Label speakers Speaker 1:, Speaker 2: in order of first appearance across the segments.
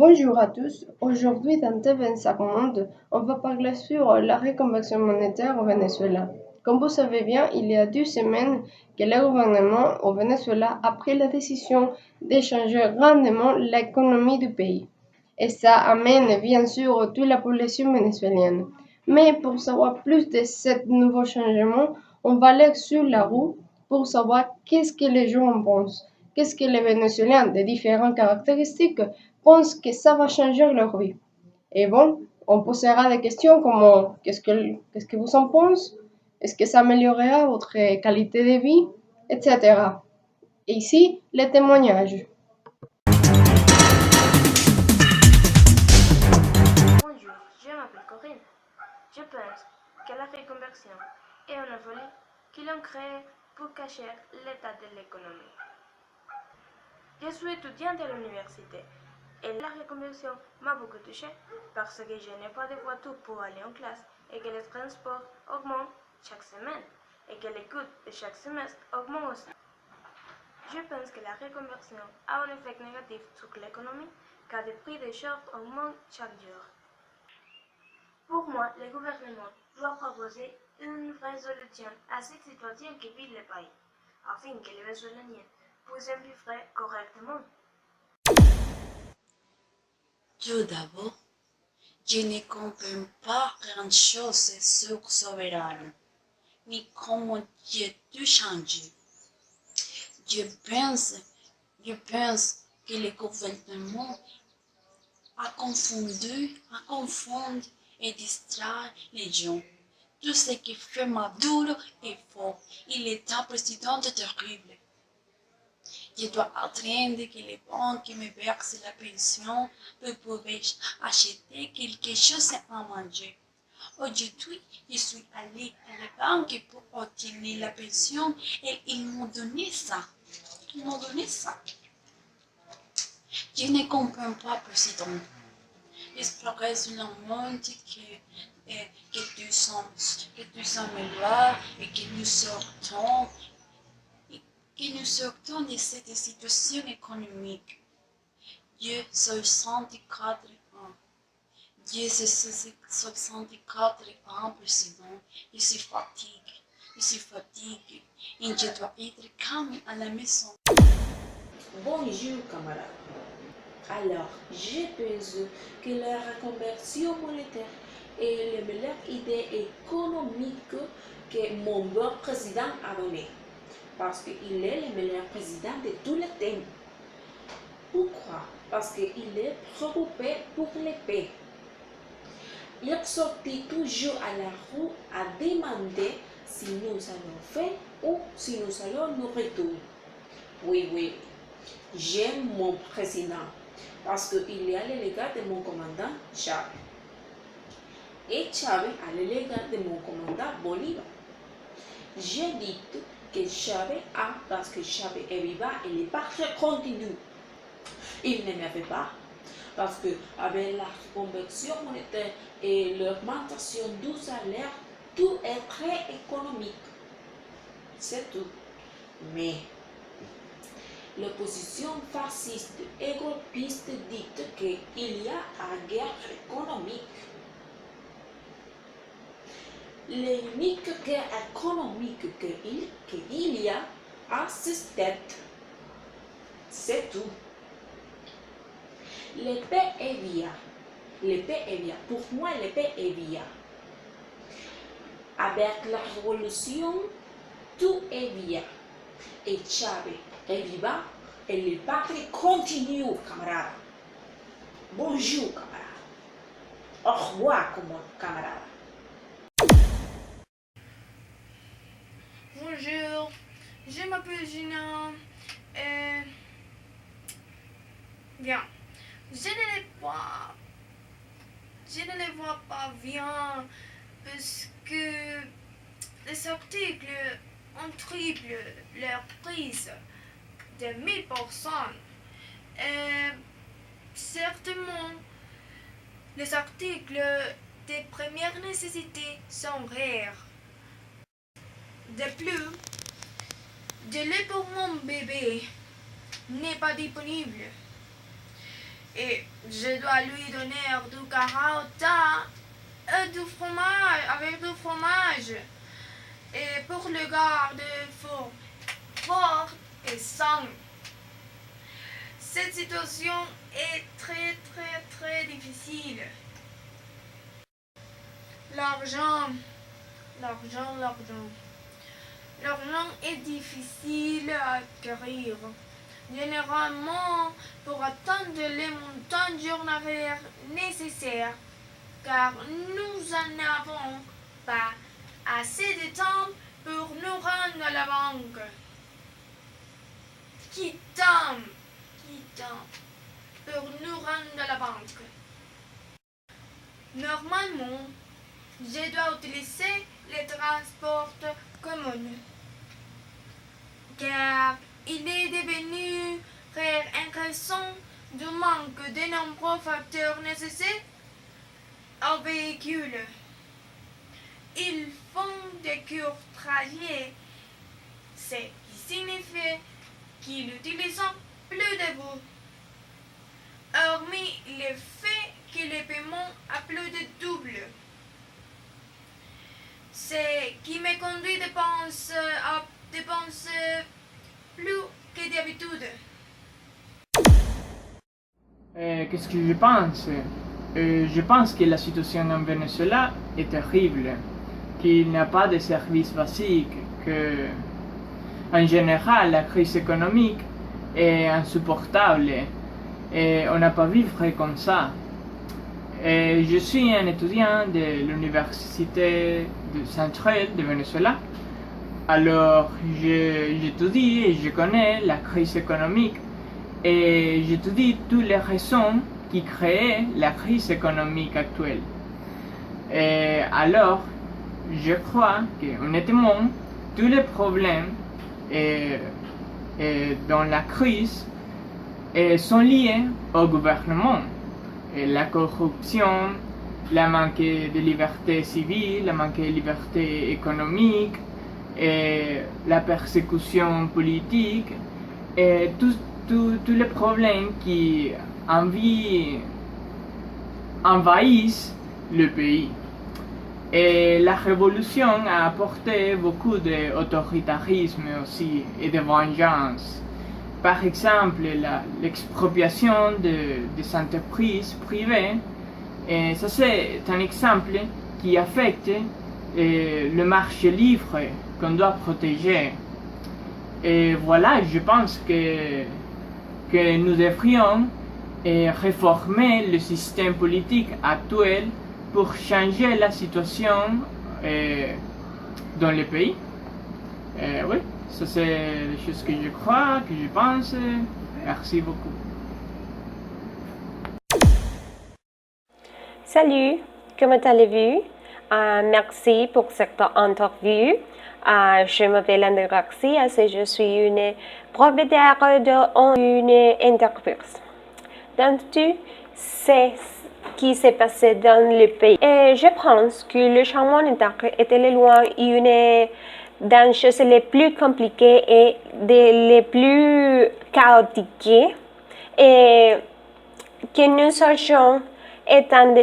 Speaker 1: Bonjour à tous. Aujourd'hui, dans T25 Monde, on va parler sur la reconversion monétaire au Venezuela. Comme vous savez bien, il y a 2 semaines que le gouvernement au Venezuela a pris la décision de changer grandement l'économie du pays. Et ça amène bien sûr toute la population vénézuélienne. Mais pour savoir plus de ce nouveau changement, on va aller sur la roue pour savoir qu'est-ce que les gens en pensent. Qu'est-ce que les Vénézuéliens de différentes caractéristiques pensent que ça va changer leur vie. Et bon, on posera des questions comme qu'est-ce que vous en pensez? Est-ce que ça améliorera votre qualité de vie? Etc. Et ici, les témoignages.
Speaker 2: Bonjour, je m'appelle Corinne. Je pense que la reconversion est une folie qu'ils ont créée pour cacher l'état de l'économie. Je suis étudiante à l'université et la reconversion m'a beaucoup touchée parce que je n'ai pas de voiture pour aller en classe et que les transports augmentent chaque semaine et que les coûts de chaque semestre augmentent aussi. Je pense que la reconversion a un effet négatif sur l'économie car les prix des choses augmentent chaque jour. Pour moi, le gouvernement doit proposer une vraie solution à cette situation qui vit le pays, afin que les Vénézuéliens puissent vivre correctement.
Speaker 3: Tout d'abord, je ne comprends pas grand-chose sur Soberano, ni comment j'ai tout changé. Je pense, je pense que le gouvernement a confondu et distrait les gens. Tout ce qui fait Maduro est faux. Il est un président terrible. Je dois attendre que les banques me versent la pension pour pouvoir acheter quelque chose à manger. Aujourd'hui, je suis allée à la banque pour obtenir la pension et ils m'ont donné ça. Ils m'ont donné ça. Je ne comprends pas, président. J'espère seulement que tout s'améliore et que nous sortons de cette situation économique. Dieu 64 ans. Dieu 64 ans, président. Je suis fatigué. Et je dois être calme à la maison.
Speaker 4: Bonjour camarades. Alors, je pense que la reconversion monétaire est la meilleure idée économique que mon bon président a donnée. Parce qu'il est le meilleur président de tous les temps. Pourquoi? Parce qu'il est préoccupé pour les paix. Il sortit toujours à la rue à demander si nous allons faire ou si nous allons nous retourner. Oui, j'aime mon président parce qu'il est à l'égard de mon commandant Chavez. Et Chavez à l'égard de mon commandant Bolivar. J'ai dit que Chavez a, parce que Chavez est vivant, il n'est pas très continu. Il ne m'avait pas. Parce que avec la conversion monétaire et l'augmentation du salaire, tout est très économique. C'est tout. Mais l'opposition fasciste et gauchiste dit qu'il y a une guerre économique. L'unique guerre économique qu'il y a à cette tête, c'est tout. Le paix est bien. Pour moi, le paix est bien. Avec la révolution, tout est bien. Et Chavez est vivant et les patries continuent, camarades. Bonjour, camarades. Au revoir, camarades.
Speaker 5: Bonjour, je m'appelle Gina et bien, je ne les vois pas bien parce que les articles ont triplé leur prise de 1000%. Et certainement, les articles de première nécessité sont rares. De plus, de lait pour mon bébé n'est pas disponible. et je dois lui donner du carotta et du fromage, avec du fromage. Et pour le garder fort et sain. Cette situation est très difficile. L'argent est difficile à acquérir. Généralement, pour atteindre les montants journaliers nécessaires, car nous n'en avons pas assez de temps pour nous rendre à la banque. Qui temps pour nous rendre à la banque. Normalement, je dois utiliser les transports communs, car il est devenu très intéressant du manque de nombreux facteurs nécessaires au véhicule. Ils font des courts trajets, ce qui signifie qu'ils utilisent plus de vous. Hormis le fait que le paiement a plus de double. Ce qui me conduit à dépenser plus que d'habitude.
Speaker 6: Qu'est-ce que je pense? Je pense que la situation en Venezuela est terrible, qu'il n'y a pas de services basiques, que en général la crise économique est insupportable et on n'a pas vivre comme ça. Et je suis un étudiant de l'université centrale de Venezuela, alors j'étudie et je connais la crise économique et j'étudie toutes les raisons qui créent la crise économique actuelle. Et alors, je crois que honnêtement, tous les problèmes dans la crise sont liés au gouvernement. Et la corruption, le manque de liberté civile, le manque de liberté économique, et la persécution politique, et tous les problèmes qui envahissent le pays. Et la révolution a apporté beaucoup d'autoritarisme aussi et de vengeance. Par exemple, l'expropriation des entreprises privées, et ça c'est un exemple qui affecte le marché libre qu'on doit protéger. Et voilà, je pense que nous devrions réformer le système politique actuel pour changer la situation dans le pays. Oui, ça c'est les choses que je crois, que je pense. Merci beaucoup.
Speaker 7: Salut, comment allez-vous? Merci pour cette interview. Je m'appelle André-Roxy et je suis une propriétaire d'une entreprise. Donc, tu sais ce qui s'est passé dans le pays. Et je pense que le changement d'intérêt était loin une des choses les plus compliquées et les plus chaotiques et que nous sachions étant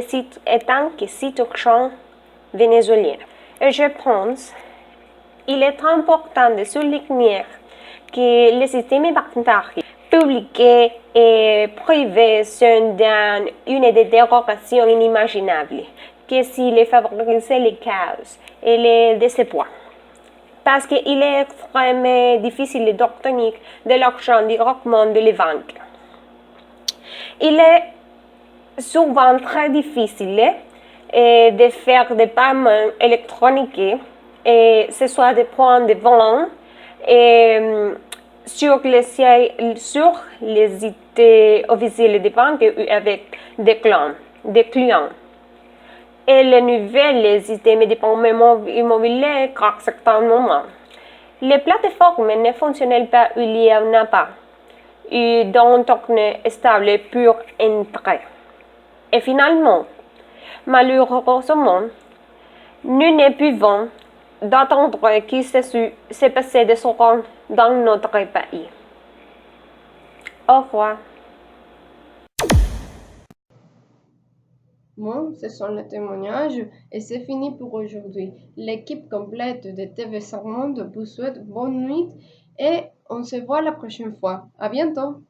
Speaker 7: que citoyens vénézuéliens. Et je pense qu'il est important de souligner que les systèmes bancaires publics et privés sont dans une détérioration inimaginable, que s'ils favorisent les chaos et les désespoirs. Parce qu'il est extrêmement difficile d'obtenir de l'argent directement de les banques. Il est souvent très difficile de faire des paiements électroniques et ce soit des points de vente sur les sites officiels des banques ou avec des clients. Et les nouvelles systèmes de paiement immobilier à certains moments. Les plateformes ne fonctionnent pas où il n'y en a pas, et donc stable pour entrer. Et finalement, malheureusement, nous ne pouvons d'attendre qu'il se passe des choses dans notre pays. Au revoir.
Speaker 1: Bon, ce sont les témoignages et c'est fini pour aujourd'hui. L'équipe complète de TV5 Monde vous souhaite bonne nuit et on se voit la prochaine fois. À bientôt!